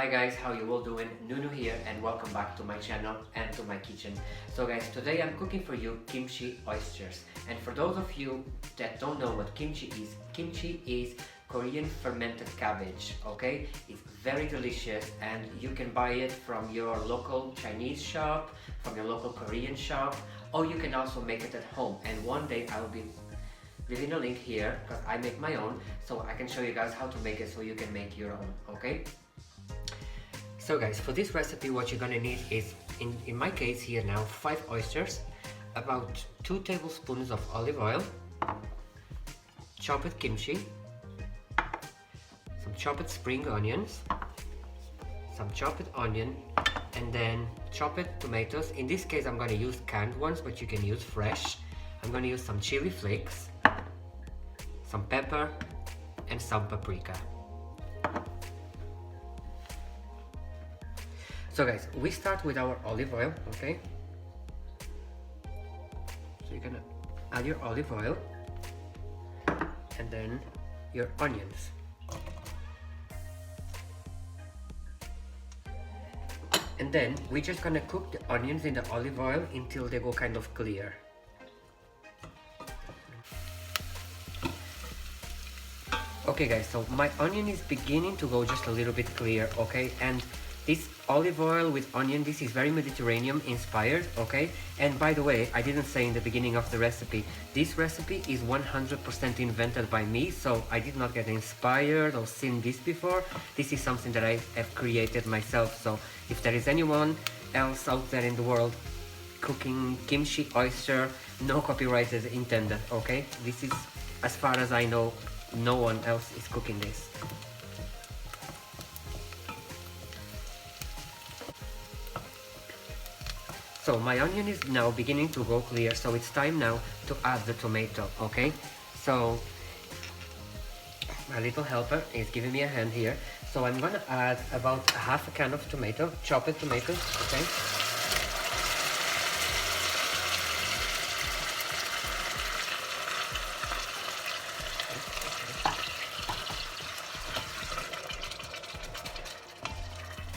Hi guys, how you all doing? Nunu here and welcome back to my channel and to my kitchen. So guys, today I'm cooking for you kimchi oysters. And for those of you that don't know what kimchi is Korean fermented cabbage, okay? It's very delicious and you can buy it from your local Chinese shop, from your local Korean shop, or you can also make it at home. And one day I'll be leaving a link here because I make my own, so I can show you guys how to make it so you can make your own, okay? So guys, for this recipe what you're gonna need is, in my case here now, 5 oysters, about 2 tablespoons of olive oil, chopped kimchi, some chopped spring onions, some chopped onion, and then chopped tomatoes. In this case I'm gonna use canned ones, but you can use fresh. I'm gonna use some chili flakes, some pepper, and some paprika. So guys, we start with our olive oil, okay? So you're gonna add your olive oil and then your onions. And then we're just gonna cook the onions in the olive oil until they go kind of clear. Okay guys, so my onion is beginning to go just a little bit clear, okay? And this olive oil with onion, this is very Mediterranean inspired, okay? And by the way, I didn't say in the beginning of the recipe, this recipe is 100% invented by me, so I did not get inspired or seen this before. This is something that I have created myself, so if there is anyone else out there in the world cooking kimchi oyster, no copyright is intended, okay? This is, as far as I know, no one else is cooking this. So my onion is now beginning to go clear, so it's time now to add the tomato, okay? So my little helper is giving me a hand here. So I'm gonna add about half a can of tomato, chopped tomatoes, okay?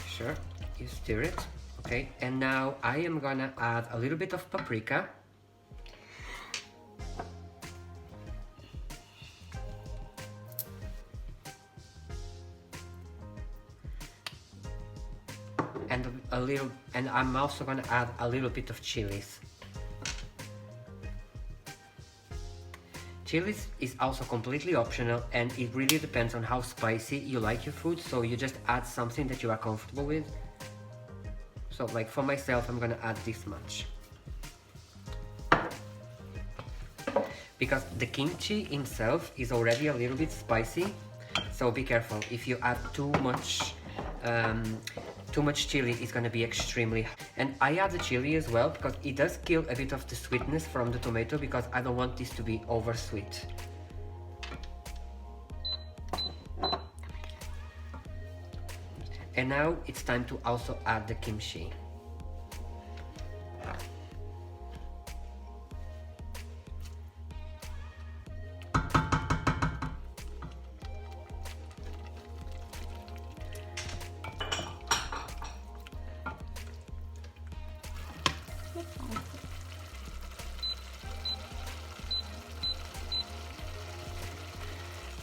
Sure, you stir it. Okay, and now I am gonna add a little bit of paprika. And I'm also gonna add a little bit of chilies. Chilies is also completely optional and it really depends on how spicy you like your food, so you just add something that you are comfortable with. So like for myself, I'm gonna add this much. Because the kimchi himself is already a little bit spicy, so be careful. If you add too much chili, it's gonna be extremely hot. And I add the chili as well because it does kill a bit of the sweetness from the tomato, because I don't want this to be over sweet. And now it's time to also add the kimchi.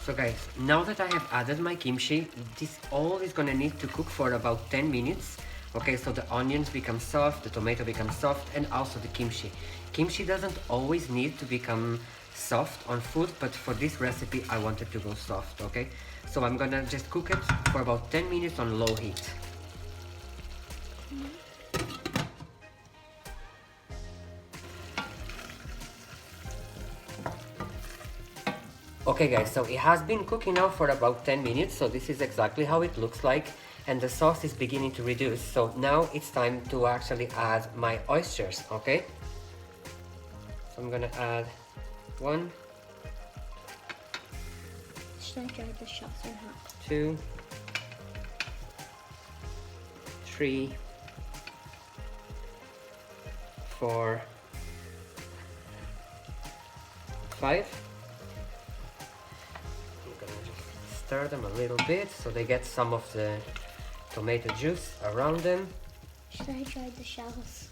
So guys, now that I have added my kimchi, this all is gonna need to cook for about 10 minutes. Okay, so the onions become soft, the tomato becomes soft, and also the kimchi. Kimchi doesn't always need to become soft on food, but for this recipe I want it to go soft, okay? So I'm gonna just cook it for about 10 minutes on low heat. Okay guys, so it has been cooking now for about 10 minutes, so this is exactly how it looks like, and the sauce is beginning to reduce. So now it's time to actually add my oysters, okay? So I'm gonna add 1. Should I try the shots or not? 2, 3, 4, 5. Stir them a little bit so they get some of the tomato juice around them. Should I try the shells?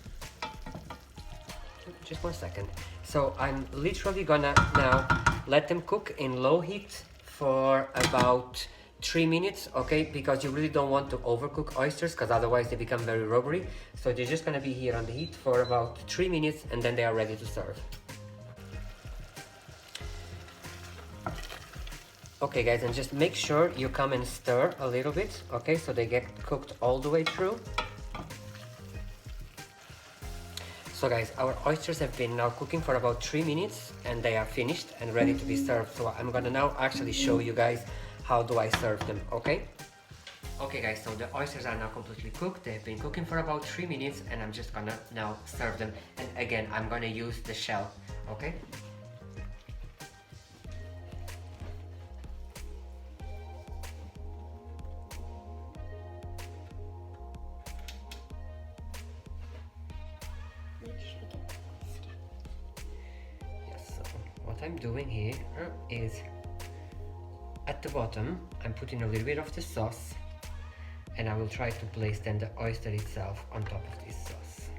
Just 1 second. So I'm literally gonna now let them cook in low heat for about 3 minutes, okay? Because you really don't want to overcook oysters, because otherwise they become very rubbery. So they're just gonna be here on the heat for about 3 minutes, and then they are ready to serve. Okay guys, and just make sure you come and stir a little bit, okay? So they get cooked all the way through. So guys, our oysters have been now cooking for about 3 minutes, and they are finished and ready to be served. So I'm gonna now actually show you guys how do I serve them, okay? Okay guys, so the oysters are now completely cooked. They've been cooking for about 3 minutes, and I'm just gonna now serve them. And again, I'm gonna use the shell, okay? What I'm doing here is at the bottom I'm putting a little bit of the sauce, and I will try to place then the oyster itself on top of this sauce.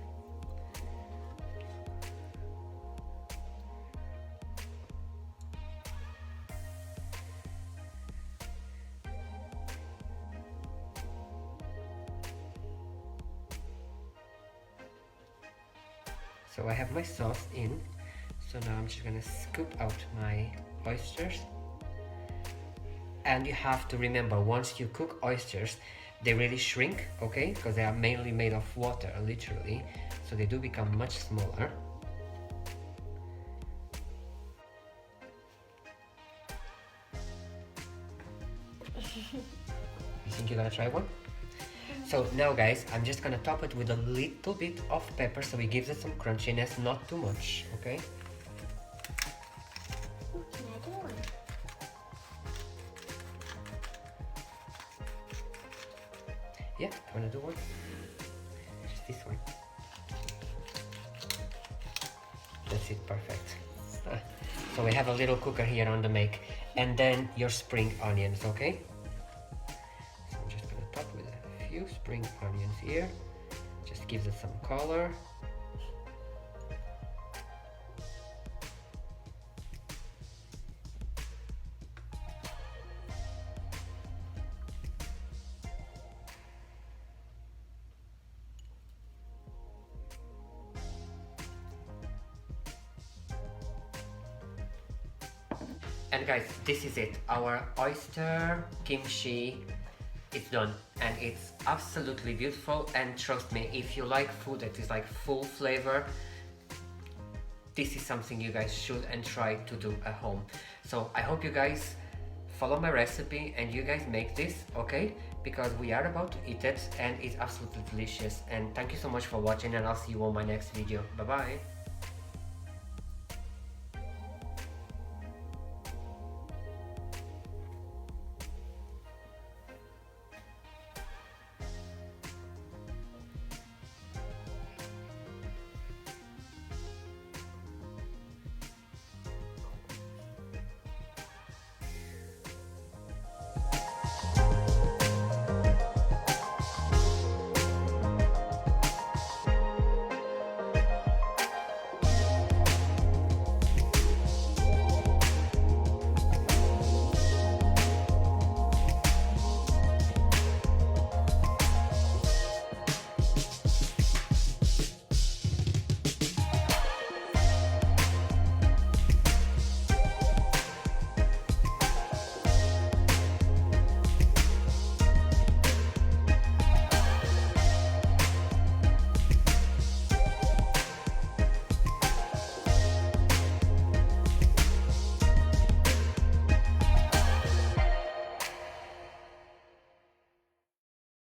So I have my sauce in. So now I'm just gonna scoop out my oysters. And you have to remember, once you cook oysters, they really shrink, okay? Because they are mainly made of water, literally. So they do become much smaller. You think you're gonna try one? So now guys, I'm just gonna top it with a little bit of pepper so it gives it some crunchiness, not too much, okay? Can I do one? Yeah, wanna do one? Just this one. That's it, perfect. So we have a little cooker here on the make, and then your spring onions, okay? So I'm just gonna top with a few spring onions here. Just gives it some color. And guys, this is it. Our oyster kimchi is done, and it's absolutely beautiful. And trust me, if you like food that is like full flavor, this is something you guys should and try to do at home. So I hope you guys follow my recipe and you guys make this, okay? Because we are about to eat it, and it's absolutely delicious. And thank you so much for watching, and I'll see you on my next video. Bye bye.